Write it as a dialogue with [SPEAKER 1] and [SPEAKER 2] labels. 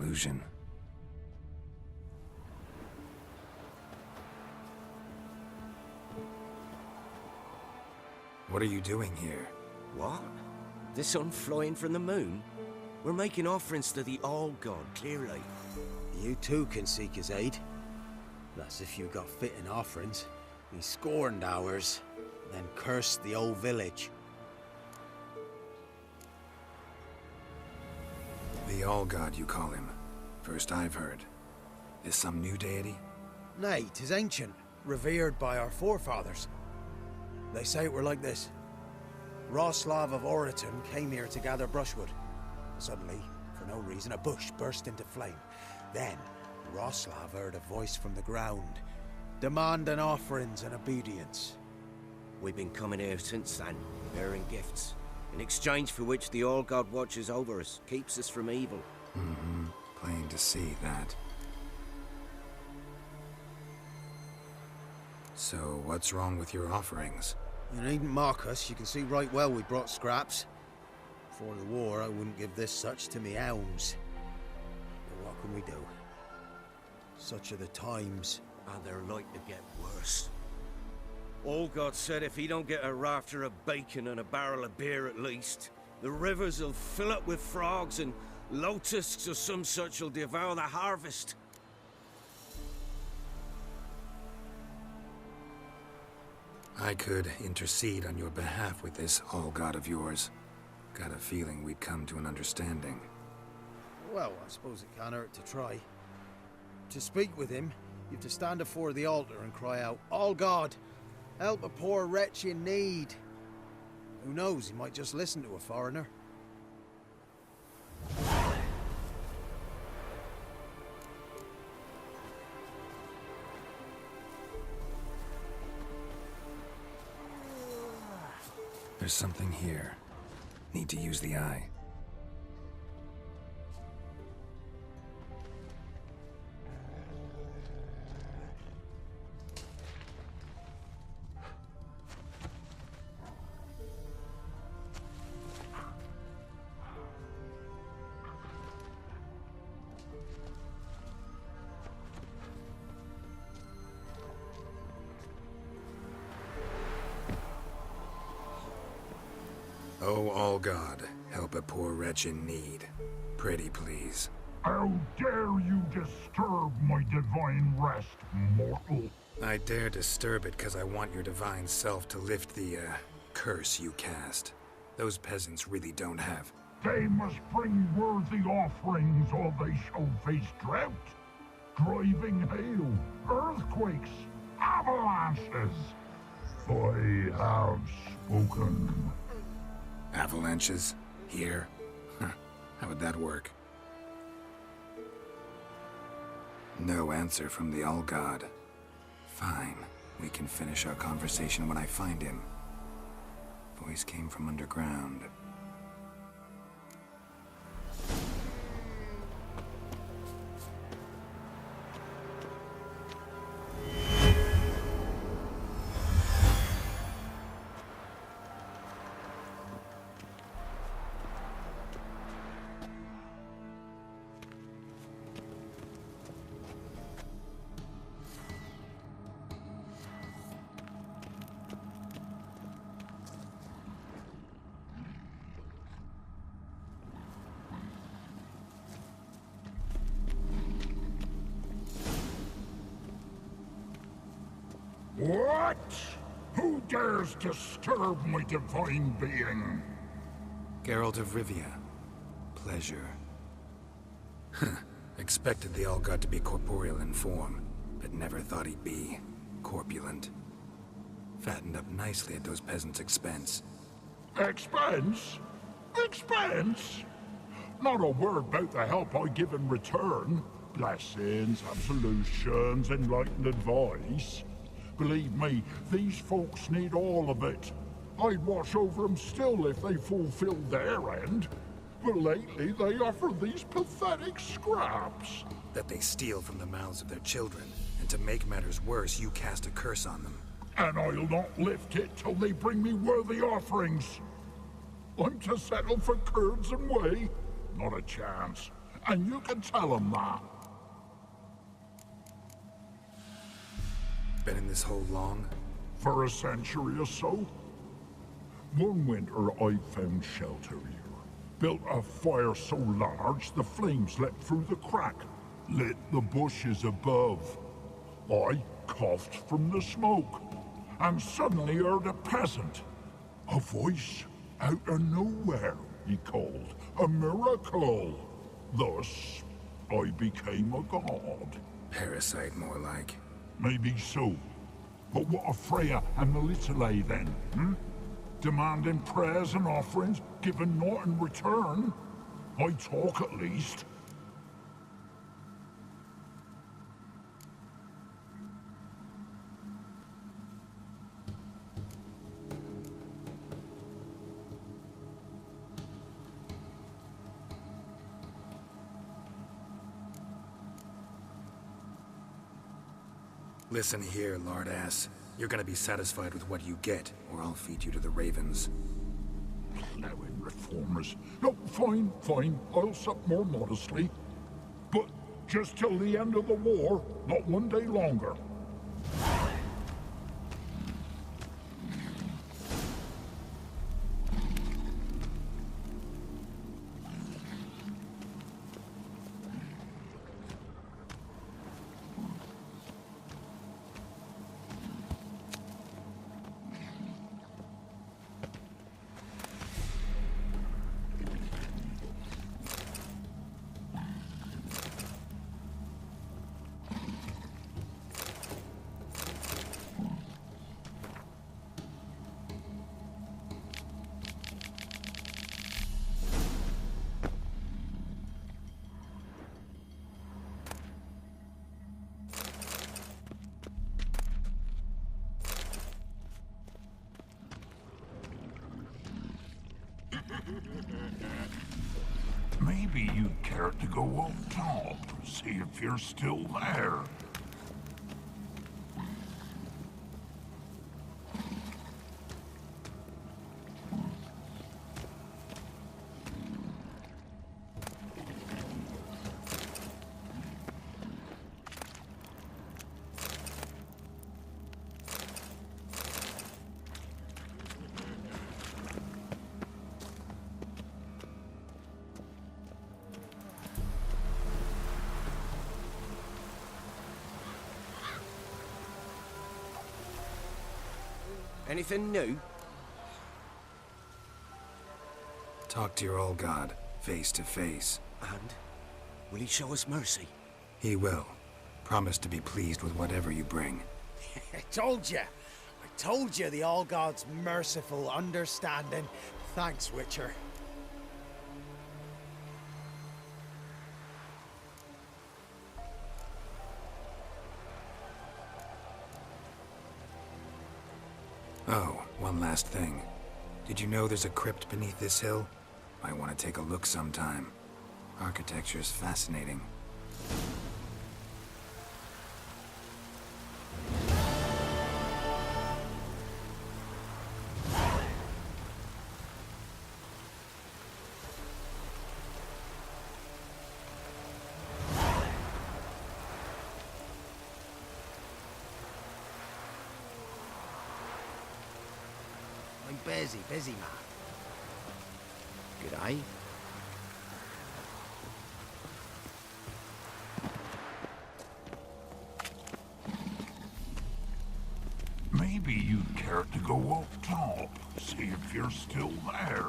[SPEAKER 1] illusion. What are you doing here?
[SPEAKER 2] What? The sun flying from the moon? We're making offerings to the All-God, clearly.
[SPEAKER 3] You too can seek his aid. That's if you got fitting offerings. He scorned ours, then cursed the old village.
[SPEAKER 1] The All-God, you call him. First I've heard. Is some new deity?
[SPEAKER 3] Nay, 'tis ancient, revered by our forefathers. They say it were like this. Roslav of Oriton came here to gather brushwood. Suddenly, for no reason, a bush burst into flame. Then, Roslav heard a voice from the ground, demanding offerings and obedience.
[SPEAKER 2] We've been coming here since then, bearing gifts, in exchange for which the All-God watches over us, keeps us from evil.
[SPEAKER 1] Plain to see that. So, what's wrong with your offerings?
[SPEAKER 3] You needn't mock us. You can see right well we brought scraps. Before the war, I wouldn't give this such to me elms. But what can we do? Such are the times.
[SPEAKER 2] And they're like to get worse. All-God said if he don't get a rafter of bacon and a barrel of beer at least, the rivers will fill up with frogs and locusts or some such will devour the harvest.
[SPEAKER 1] I could intercede on your behalf with this All-God of yours. Got a feeling we'd come to an understanding.
[SPEAKER 3] Well, I suppose it can't hurt to try. To speak with him, you have to stand before the altar and cry out, "All God, help a poor wretch in need." Who knows, he might just listen to a foreigner.
[SPEAKER 1] There's something here. Need to use the eye. Oh, All-God, help a poor wretch in need. Pretty please.
[SPEAKER 4] How dare you disturb my divine rest, mortal?
[SPEAKER 1] I dare disturb it because I want your divine self to lift the, curse you cast. Those peasants really don't have.
[SPEAKER 4] They must bring worthy offerings or they shall face drought, driving hail, earthquakes, avalanches. I have spoken.
[SPEAKER 1] Avalanches? Here? Huh. How would that work? No answer from the All-God. Fine. We can finish our conversation when I find him. Voice came from underground.
[SPEAKER 4] What? Who dares disturb my divine being?
[SPEAKER 1] Geralt of Rivia. Pleasure. Expected the All-God to be corporeal in form, but never thought he'd be corpulent. Fattened up nicely at those peasants' expense.
[SPEAKER 4] Expense? Expense? Not a word about the help I give in return. Blessings, absolutions, enlightened advice. Believe me, these folks need all of it. I'd watch over them still if they fulfilled their end. But lately they offer these pathetic scraps.
[SPEAKER 1] That they steal from the mouths of their children, and to make matters worse, you cast a curse on them.
[SPEAKER 4] And I'll not lift it till they bring me worthy offerings. I'm to settle for curds and whey? Not a chance. And you can tell them that.
[SPEAKER 1] Been in this hole long?
[SPEAKER 4] For a century or so. One winter I found shelter here. Built a fire so large the flames leapt through the crack, lit the bushes above. I coughed from the smoke, and suddenly heard a peasant. A voice out of nowhere, he called. A miracle. Thus, I became a god.
[SPEAKER 1] Parasite, more like.
[SPEAKER 4] Maybe so. But what of Freya and the Little then, Demanding prayers and offerings, giving naught in return? I talk at least.
[SPEAKER 1] Listen here, Lord Ass. You're gonna be satisfied with what you get, or I'll feed you to the ravens.
[SPEAKER 4] Plowing reformers. No, fine. I'll sup more modestly. But just till the end of the war, not one day longer. Maybe you'd care to go up top, see if you're still there.
[SPEAKER 2] Anything new?
[SPEAKER 1] Talk to your old god, face to face.
[SPEAKER 2] And? Will he show us mercy?
[SPEAKER 1] He will. Promise to be pleased with whatever you bring.
[SPEAKER 3] I told you the All-God's merciful, understanding. Thanks, Witcher.
[SPEAKER 1] Oh, one last thing. Did you know there's a crypt beneath this hill? I want to take a look sometime. Architecture's fascinating.
[SPEAKER 3] I'm busy, man.
[SPEAKER 2] Good eye.
[SPEAKER 4] Maybe you'd care to go up top, see if you're still there.